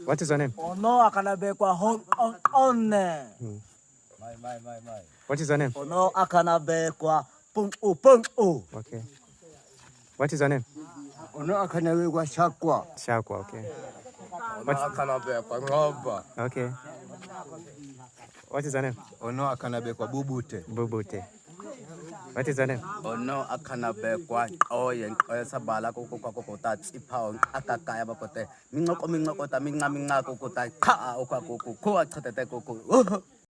What is your name? Ono Akanabe kwa on. What is your name? Ono Akanabe kwa pung. Okay. What is your name? Ono Akanabe kwa Shakwa. Shakwa, okay. Ono Akanabe kwa Ngoba. Okay. What is your name? Ono Akanabe kwa Bubute. Bubute. What is your name? Ono Akanabe kwa Oye sabala kokota tsipa akakaya bakote minqoko ta minqa minqa kokota kha okwa koko ko achitete koko